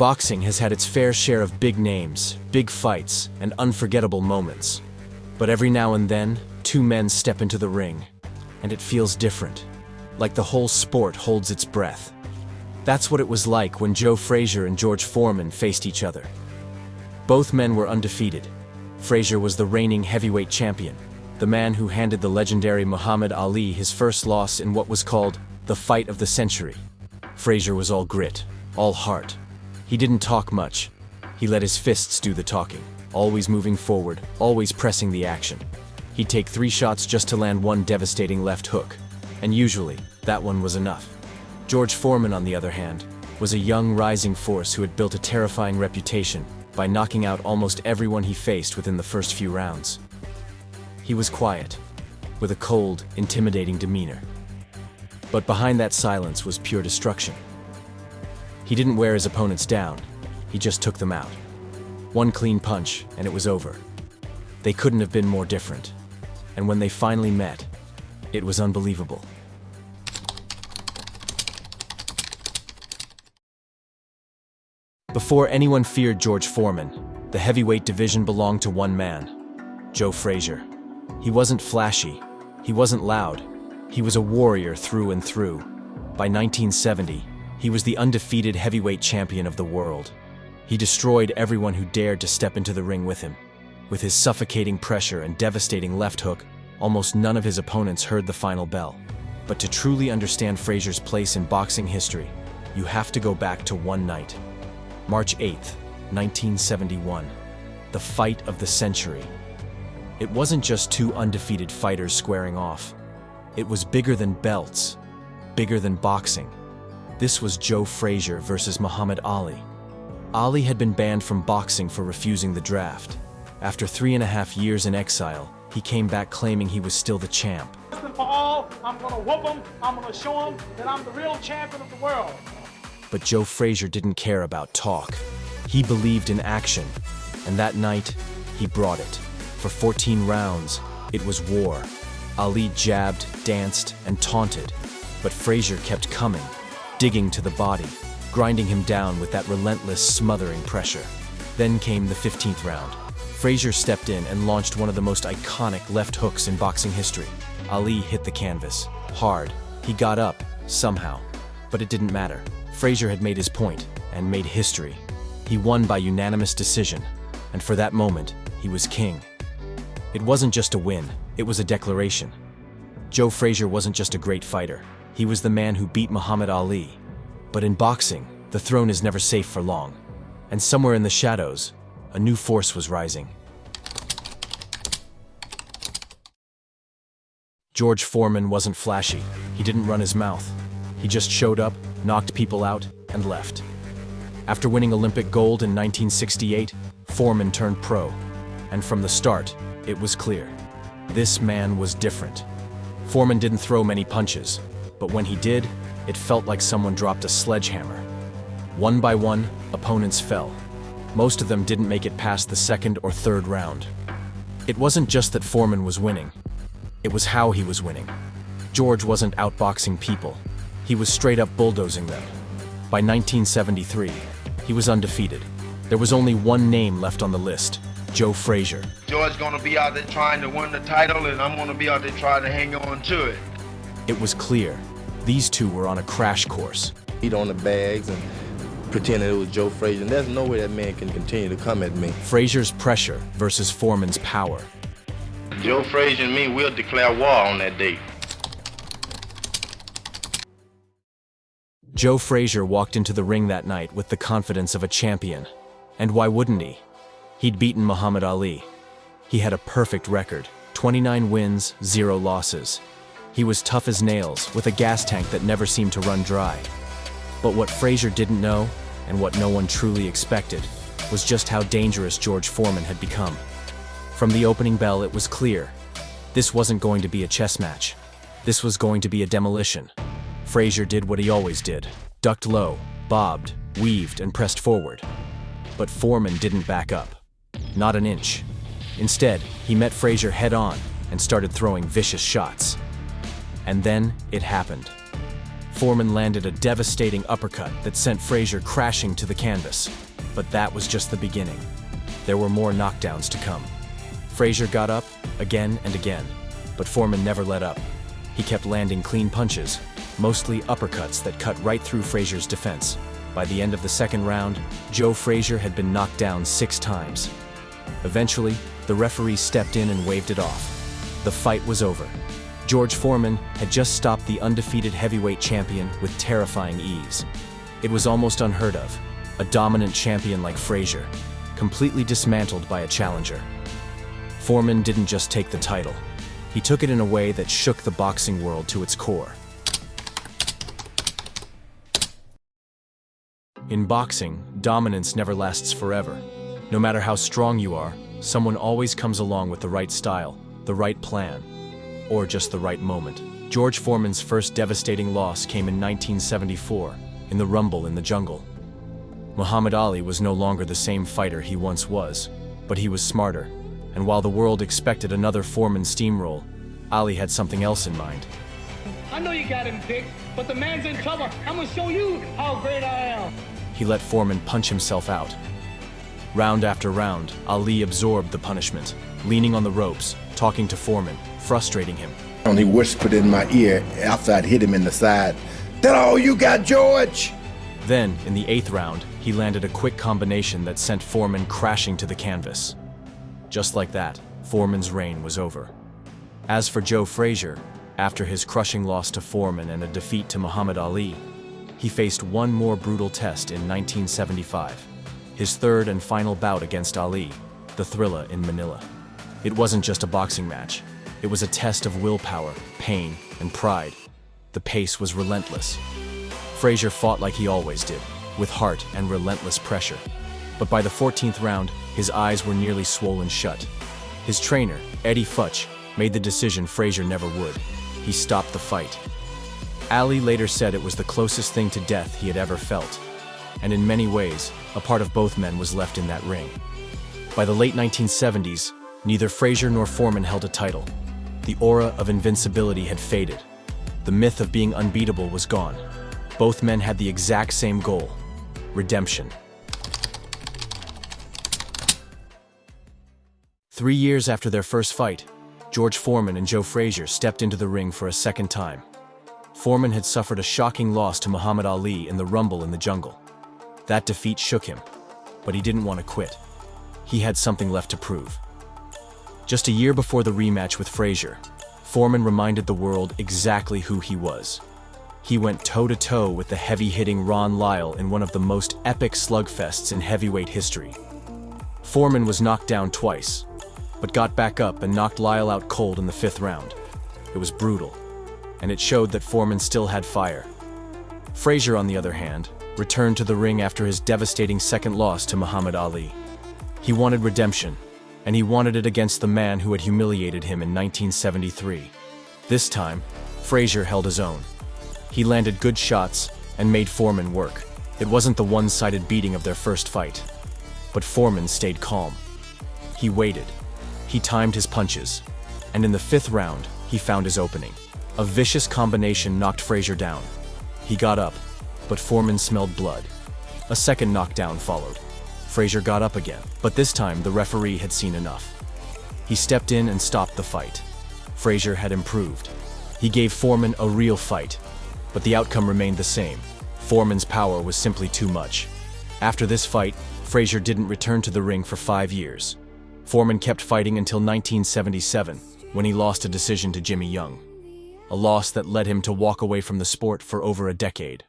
Boxing has had its fair share of big names, big fights, and unforgettable moments. But every now and then, two men step into the ring, and it feels different, like the whole sport holds its breath. That's what it was like when Joe Frazier and George Foreman faced each other. Both men were undefeated. Frazier was the reigning heavyweight champion, the man who handed the legendary Muhammad Ali his first loss in what was called the fight of the century. Frazier was all grit, all heart. He didn't talk much. He let his fists do the talking, always moving forward, always pressing the action. He'd take 3 shots just to land one devastating left hook, and usually, that one was enough. George Foreman, on the other hand, was a young rising force who had built a terrifying reputation by knocking out almost everyone he faced within the first few rounds. He was quiet, with a cold, intimidating demeanor. But behind that silence was pure destruction. He didn't wear his opponents down, he just took them out. One clean punch, and it was over. They couldn't have been more different. And when they finally met, it was unbelievable. Before anyone feared George Foreman, the heavyweight division belonged to one man, Joe Frazier. He wasn't flashy, he wasn't loud, he was a warrior through and through. By 1970, he was the undefeated heavyweight champion of the world. He destroyed everyone who dared to step into the ring with him. With his suffocating pressure and devastating left hook, almost none of his opponents heard the final bell. But to truly understand Frazier's place in boxing history, you have to go back to one night. March 8th, 1971, the fight of the century. It wasn't just two undefeated fighters squaring off. It was bigger than belts, bigger than boxing. This was Joe Frazier versus Muhammad Ali. Ali had been banned from boxing for refusing the draft. After 3.5 years in exile, he came back claiming he was still the champ. Once and for all, I'm gonna whoop him, I'm gonna show him that I'm the real champion of the world. But Joe Frazier didn't care about talk. He believed in action, and that night, he brought it. For 14 rounds, it was war. Ali jabbed, danced, and taunted, but Frazier kept coming, digging to the body, grinding him down with that relentless, smothering pressure. Then came the 15th round. Frazier stepped in and launched one of the most iconic left hooks in boxing history. Ali hit the canvas, hard. He got up, somehow. But it didn't matter. Frazier had made his point, and made history. He won by unanimous decision, and for that moment, he was king. It wasn't just a win, it was a declaration. Joe Frazier wasn't just a great fighter, he was the man who beat Muhammad Ali. But in boxing, the throne is never safe for long. And somewhere in the shadows, a new force was rising. George Foreman wasn't flashy. He didn't run his mouth. He just showed up, knocked people out, and left. After winning Olympic gold in 1968, Foreman turned pro. And from the start, it was clear. This man was different. Foreman didn't throw many punches, but when he did, it felt like someone dropped a sledgehammer. One by one, opponents fell. Most of them didn't make it past the 2nd or 3rd round. It wasn't just that Foreman was winning. It was how he was winning. George wasn't outboxing people. He was straight up bulldozing them. By 1973, he was undefeated. There was only one name left on the list, Joe Frazier. George's gonna be out there trying to win the title, and I'm gonna be out there trying to hang on to it. It was clear. These two were on a crash course. Eat on the bags and pretending it was Joe Frazier, and there's no way that man can continue to come at me. Frazier's pressure versus Foreman's power. Joe Frazier and me, we'll declare war on that date. Joe Frazier walked into the ring that night with the confidence of a champion. And why wouldn't he? He'd beaten Muhammad Ali. He had a perfect record, 29 wins, 0 losses. He was tough as nails, with a gas tank that never seemed to run dry. But what Frazier didn't know, and what no one truly expected, was just how dangerous George Foreman had become. From the opening bell, it was clear. This wasn't going to be a chess match. This was going to be a demolition. Frazier did what he always did, ducked low, bobbed, weaved, and pressed forward. But Foreman didn't back up. Not an inch. Instead, he met Frazier head-on and started throwing vicious shots. And then it happened. Foreman landed a devastating uppercut that sent Frazier crashing to the canvas. But that was just the beginning. There were more knockdowns to come. Frazier got up again and again, but Foreman never let up. He kept landing clean punches, mostly uppercuts that cut right through Frazier's defense. By the end of the second round, Joe Frazier had been knocked down 6 times. Eventually, the referee stepped in and waved it off. The fight was over. George Foreman had just stopped the undefeated heavyweight champion with terrifying ease. It was almost unheard of, a dominant champion like Frazier, completely dismantled by a challenger. Foreman didn't just take the title. He took it in a way that shook the boxing world to its core. In boxing, dominance never lasts forever. No matter how strong you are, someone always comes along with the right style, the right plan, or just the right moment. George Foreman's first devastating loss came in 1974, in the Rumble in the Jungle. Muhammad Ali was no longer the same fighter he once was, but he was smarter, and while the world expected another Foreman steamroll, Ali had something else in mind. I know you got him, Dick, but the man's in trouble. I'm gonna show you how great I am. He let Foreman punch himself out. Round after round, Ali absorbed the punishment, leaning on the ropes, talking to Foreman, frustrating him. And he whispered in my ear after I'd hit him in the side, "That all you got, George?" Then, in the 8th round, he landed a quick combination that sent Foreman crashing to the canvas. Just like that, Foreman's reign was over. As for Joe Frazier, after his crushing loss to Foreman and a defeat to Muhammad Ali, he faced one more brutal test in 1975, his third and final bout against Ali, the Thrilla in Manila. It wasn't just a boxing match. It was a test of willpower, pain, and pride. The pace was relentless. Frazier fought like he always did, with heart and relentless pressure. But by the 14th round, his eyes were nearly swollen shut. His trainer, Eddie Futch, made the decision Frazier never would. He stopped the fight. Ali later said it was the closest thing to death he had ever felt. And in many ways, a part of both men was left in that ring. By the late 1970s, neither Frazier nor Foreman held a title. The aura of invincibility had faded. The myth of being unbeatable was gone. Both men had the exact same goal: redemption. 3 years after their first fight, George Foreman and Joe Frazier stepped into the ring for a second time. Foreman had suffered a shocking loss to Muhammad Ali in the Rumble in the Jungle. That defeat shook him, but he didn't want to quit. He had something left to prove. Just a year before the rematch with Frazier, Foreman reminded the world exactly who he was. He went toe-to-toe with the heavy-hitting Ron Lyle in one of the most epic slugfests in heavyweight history. Foreman was knocked down twice, but got back up and knocked Lyle out cold in the 5th round. It was brutal, and it showed that Foreman still had fire. Frazier, on the other hand, returned to the ring after his devastating second loss to Muhammad Ali. He wanted redemption, and he wanted it against the man who had humiliated him in 1973. This time, Frazier held his own. He landed good shots and made Foreman work. It wasn't the one-sided beating of their first fight, but Foreman stayed calm. He waited. He timed his punches, and in the 5th round, he found his opening. A vicious combination knocked Frazier down. He got up, but Foreman smelled blood. A second knockdown followed. Frazier got up again, but this time the referee had seen enough. He stepped in and stopped the fight. Frazier had improved. He gave Foreman a real fight, but the outcome remained the same. Foreman's power was simply too much. After this fight, Frazier didn't return to the ring for 5 years. Foreman kept fighting until 1977, when he lost a decision to Jimmy Young. A loss that led him to walk away from the sport for over a decade.